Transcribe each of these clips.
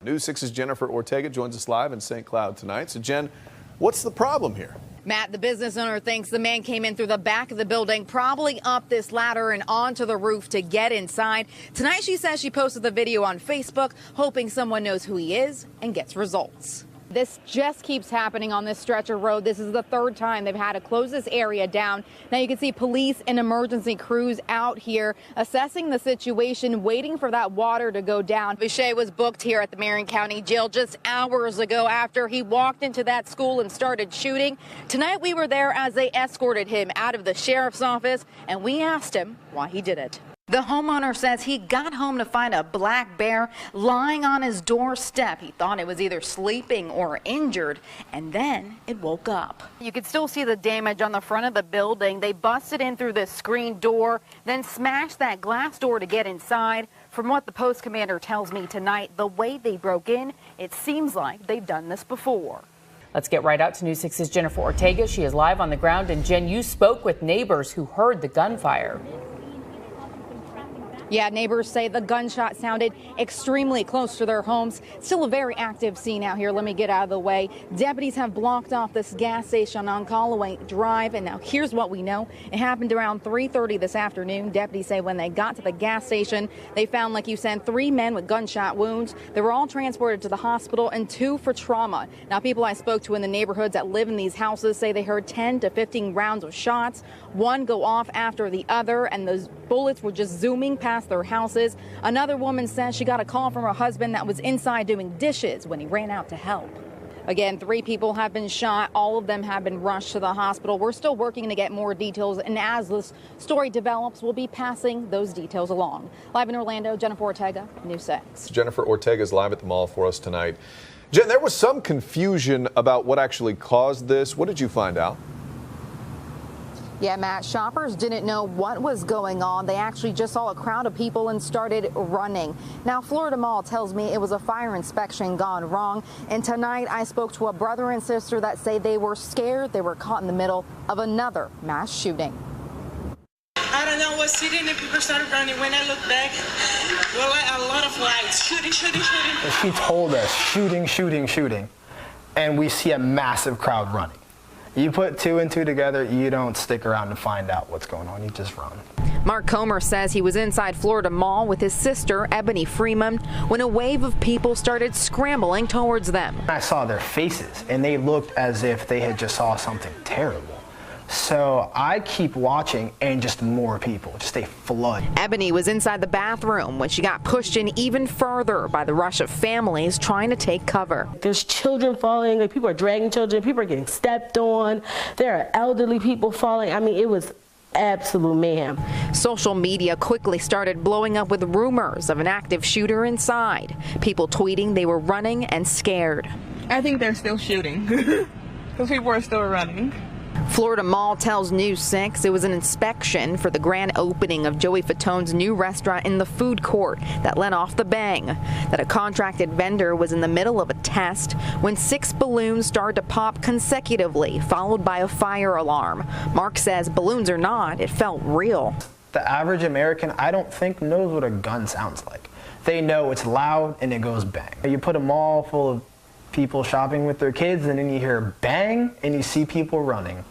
News 6's Jennifer Ortega joins us live in St. Cloud tonight. So, Jen, what's the problem here? Matt, the business owner thinks the man came in through the back of the building, probably up this ladder and onto the roof to get inside. Tonight, she says she posted the video on Facebook, hoping someone knows who he is and gets results. This just keeps happening on this stretch of road. This is the third time they've had to close this area down. Now you can see police and emergency crews out here assessing the situation, waiting for that water to go down. Boucher was booked here at the Marion County Jail just hours ago after he walked into that school and started shooting. Tonight we were there as they escorted him out of the sheriff's office, and we asked him why he did it. The homeowner says he got home to find a black bear lying on his doorstep. He thought it was either sleeping or injured, and then it woke up. You can still see the damage on the front of the building. They busted in through the screen door, then smashed that glass door to get inside. From what the post commander tells me tonight, the way they broke in, it seems like they've done this before. Let's get right out to News 6's Jennifer Ortega. She is live on the ground. And Jen, you spoke with neighbors who heard the gunfire. Yeah, neighbors say the gunshot sounded extremely close to their homes. Still a very active scene out here. Let me get out of the way. Deputies have blocked off this gas station on Callaway Drive. And now here's what we know. It happened around 3:30 this afternoon. Deputies say when they got to the gas station, they found, like you said, 3 men with gunshot wounds. They were all transported to the hospital and 2 for trauma. Now, people I spoke to in the neighborhoods that live in these houses say they heard 10 to 15 rounds of shots, one go off after the other, and those bullets were just zooming past their houses. Another woman says she got a call from her husband that was inside doing dishes when he ran out to help. Again, 3 people have been shot. All of them have been rushed to the hospital. We're still working to get more details, and as this story develops, we'll be passing those details along. Live in Orlando, Jennifer Ortega, News 6. Jennifer Ortega is live at the mall for us tonight. Jen, there was some confusion about what actually caused this. What did you find out? Yeah, Matt, shoppers didn't know what was going on. They actually just saw a crowd of people and started running. Now, Florida Mall tells me it was a fire inspection gone wrong. And tonight I spoke to a brother and sister that say they were scared they were caught in the middle of another mass shooting. I don't know, was sitting and people started running. When I looked back, well, a lot of lights, shooting. She told us shooting, and we see a massive crowd running. You put 2 and 2 together, you don't stick around to find out what's going on, you just run. Mark Comer says he was inside Florida Mall with his sister, Ebony Freeman, when a wave of people started scrambling towards them. I saw their faces, and they looked as if they had just saw something terrible. So I keep watching, and just more people, just a flood. Ebony was inside the bathroom when she got pushed in even further by the rush of families trying to take cover. There's children falling, like people are dragging children, people are getting stepped on, there are elderly people falling. I mean, it was absolute mayhem. Social media quickly started blowing up with rumors of an active shooter inside. People tweeting they were running and scared. I think they're still shooting because people are still running. Florida Mall tells News 6 it was an inspection for the grand opening of Joey Fatone's new restaurant in the food court that let off the bang. That a contracted vendor was in the middle of a test when 6 balloons started to pop consecutively, followed by a fire alarm. Mark says balloons or not, it felt real. The average American, I don't think, knows what a gun sounds like. They know it's loud and it goes bang. You put a mall full of people shopping with their kids, and then you hear bang and you see people running.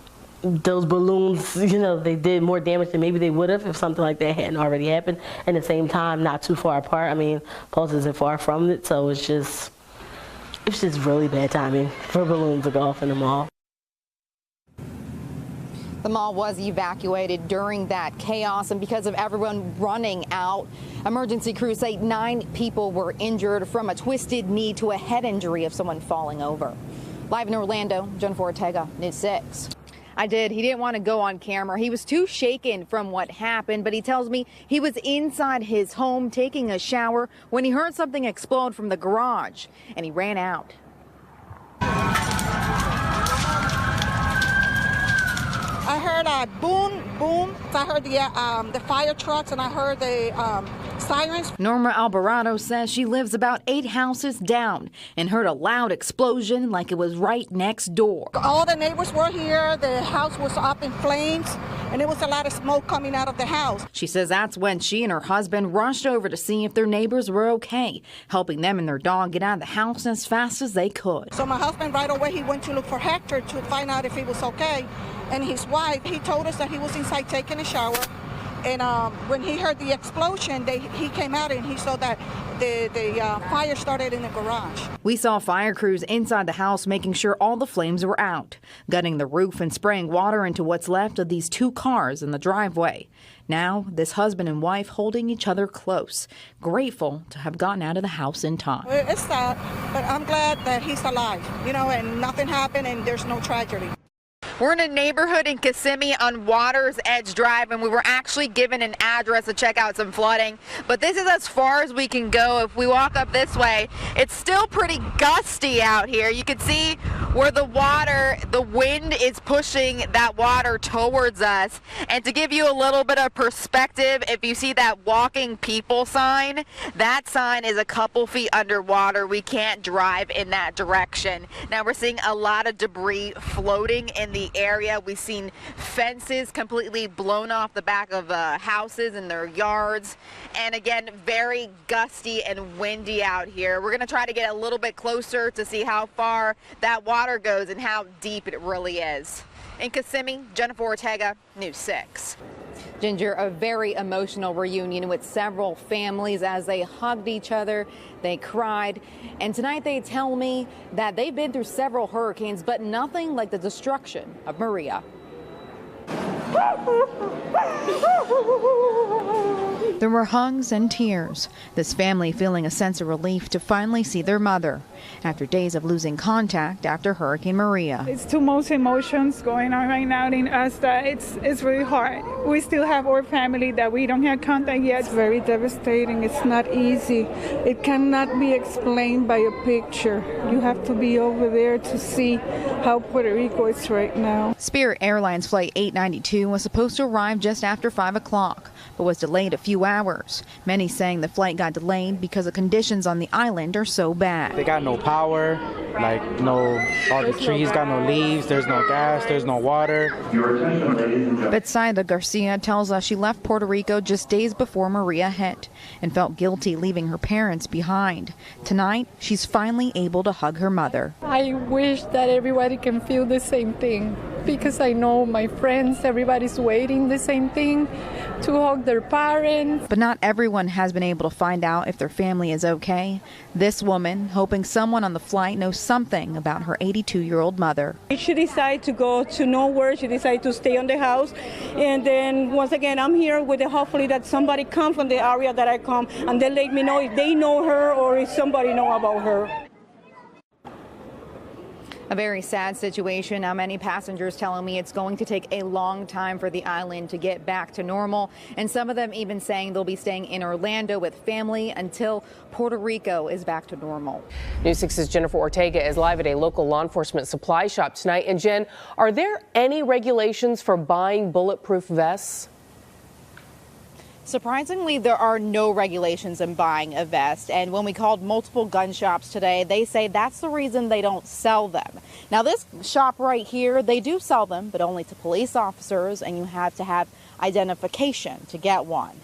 Those balloons, you know, they did more damage than maybe they would have if something like that hadn't already happened. And at the same time, not too far apart. I mean, Pulse isn't far from it, so it's just really bad timing for balloons to go off in the mall. The mall was evacuated during that chaos, and because of everyone running out, emergency crews say 9 people were injured, from a twisted knee to a head injury of someone falling over. Live in Orlando, Jennifer Ortega, News 6. I did. He didn't want to go on camera. He was too shaken from what happened, but he tells me he was inside his home taking a shower when he heard something explode from the garage, and he ran out. I heard a boom, boom. So I heard the fire trucks, and I heard the sirens. Norma Alvarado says she lives about 8 houses down and heard a loud explosion like it was right next door. All the neighbors were here. The house was up in flames, and there was a lot of smoke coming out of the house. She says that's when she and her husband rushed over to see if their neighbors were okay, helping them and their dog get out of the house as fast as they could. So my husband right away, he went to look for Hector to find out if he was okay. And his wife, he told us that he was inside taking a shower. And when he heard the explosion, he came out and he saw that the fire started in the garage. We saw fire crews inside the house making sure all the flames were out, gutting the roof and spraying water into what's left of these 2 cars in the driveway. Now, this husband and wife holding each other close, grateful to have gotten out of the house in time. It's sad, but I'm glad that he's alive, and nothing happened and there's no tragedy. We're in a neighborhood in Kissimmee on Water's Edge Drive, and we were actually given an address to check out some flooding. But this is as far as we can go. If we walk up this way, it's still pretty gusty out here. You can see where the wind is pushing that water towards us. And to give you a little bit of perspective, if you see that walking people sign, that sign is a couple feet underwater. We can't drive in that direction. Now we're seeing a lot of debris floating in the area. We've seen fences completely blown off the back of houses and their yards. And again, very gusty and windy out here. We're going to try to get a little bit closer to see how far that water goes and how deep it really is. In Kissimmee, Jennifer Ortega, News 6. Ginger, a very emotional reunion with several families as they hugged each other, they cried, and tonight they tell me that they've been through several hurricanes, but nothing like the destruction of Maria. There were hugs and tears, this family feeling a sense of relief to finally see their mother after days of losing contact after Hurricane Maria. It's too much emotions going on right now in us that it's really hard. We still have our family that we don't have contact yet. It's very devastating. It's not easy. It cannot be explained by a picture. You have to be over there to see how Puerto Rico is right now. Spirit Airlines Flight 892 was supposed to arrive just after 5 o'clock, but was delayed a few hours. Many saying the flight got delayed because the conditions on the island are so bad. They got no power, all the trees got no leaves, there's no gas, there's no water. Betsaida Garcia tells us she left Puerto Rico just days before Maria hit and felt guilty leaving her parents behind. Tonight, she's finally able to hug her mother. I wish that everybody can feel the same thing, because I know my friends, everybody's waiting the same thing to hug their parents. But not everyone has been able to find out if their family is okay. This woman, hoping someone on the flight knows something about her 82-year-old mother. She decided to go to nowhere. She decided to stay on the house. And then once again, I'm here with the hopefully that somebody comes from the area that I come and they let me know if they know her or if somebody know about her. A very sad situation. Now, many passengers telling me it's going to take a long time for the island to get back to normal. And some of them even saying they'll be staying in Orlando with family until Puerto Rico is back to normal. News 6's Jennifer Ortega is live at a local law enforcement supply shop tonight. And Jen, are there any regulations for buying bulletproof vests? Surprisingly, there are no regulations in buying a vest, and when we called multiple gun shops today, they say that's the reason they don't sell them. Now, this shop right here, they do sell them, but only to police officers, and you have to have identification to get one.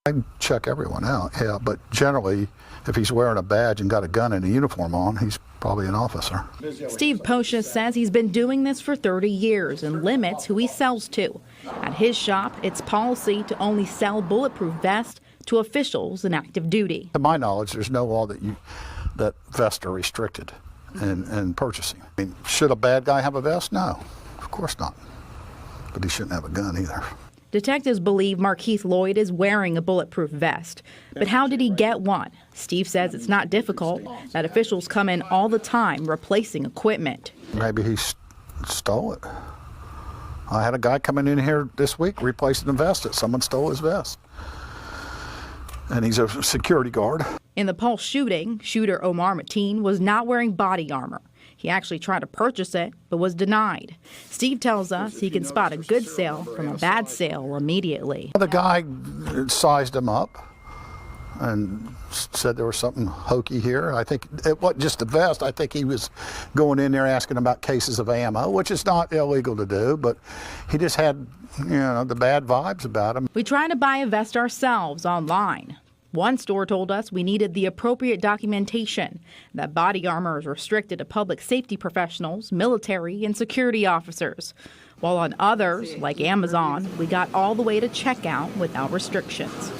I check everyone out, yeah, but generally, if he's wearing a badge and got a gun and a uniform on, he's probably an officer. Steve Posha says he's been doing this for 30 years and limits who he sells to. At his shop, it's policy to only sell bulletproof vests to officials in active duty. To my knowledge, there's no law that vests are restricted in purchasing. I mean, should a bad guy have a vest? No, of course not. But he shouldn't have a gun either. Detectives believe Markeith Lloyd is wearing a bulletproof vest. But how did he get one? Steve says it's not difficult, that officials come in all the time replacing equipment. Maybe he stole it. I had a guy coming in here this week replacing a vest that someone stole his vest. And he's a security guard. In the Pulse shooting, shooter Omar Mateen was not wearing body armor. He actually tried to purchase it, but was denied. Steve tells us he can spot a good sale from a bad sale immediately. The guy sized him up and said there was something hokey here. I think it wasn't just the vest. I think he was going in there asking about cases of ammo, which is not illegal to do, but he just had, the bad vibes about him. We tried to buy a vest ourselves online. One store told us we needed the appropriate documentation, that body armor is restricted to public safety professionals, military, and security officers. While on others, like Amazon, we got all the way to checkout without restrictions.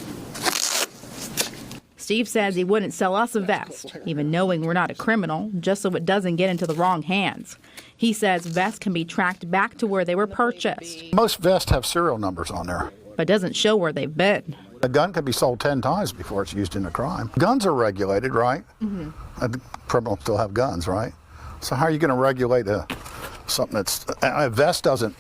Steve says he wouldn't sell us a vest, even knowing we're not a criminal, just so it doesn't get into the wrong hands. He says vests can be tracked back to where they were purchased. Most vests have serial numbers on there, but doesn't show where they've been. A gun can be sold 10 times before it's used in a crime. Guns are regulated, right? Criminals still have guns, right? So how are you going to regulate something that's a vest doesn't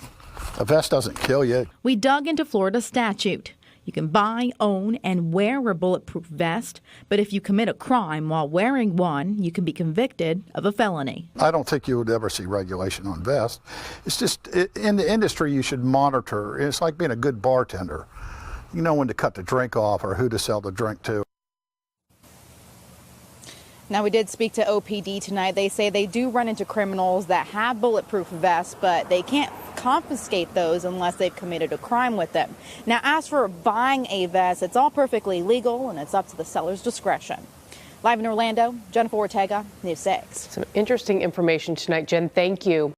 kill you? We dug into Florida statute. You can buy, own, and wear a bulletproof vest, but if you commit a crime while wearing one, you can be convicted of a felony. I don't think you would ever see regulation on vests. It's just, in the industry, you should monitor. It's like being a good bartender. You know when to cut the drink off or who to sell the drink to. Now, we did speak to OPD tonight. They say they do run into criminals that have bulletproof vests, but they can't confiscate those unless they've committed a crime with them. Now, as for buying a vest, it's all perfectly legal and it's up to the seller's discretion. Live in Orlando, Jennifer Ortega, News 6. Some interesting information tonight, Jen. Thank you.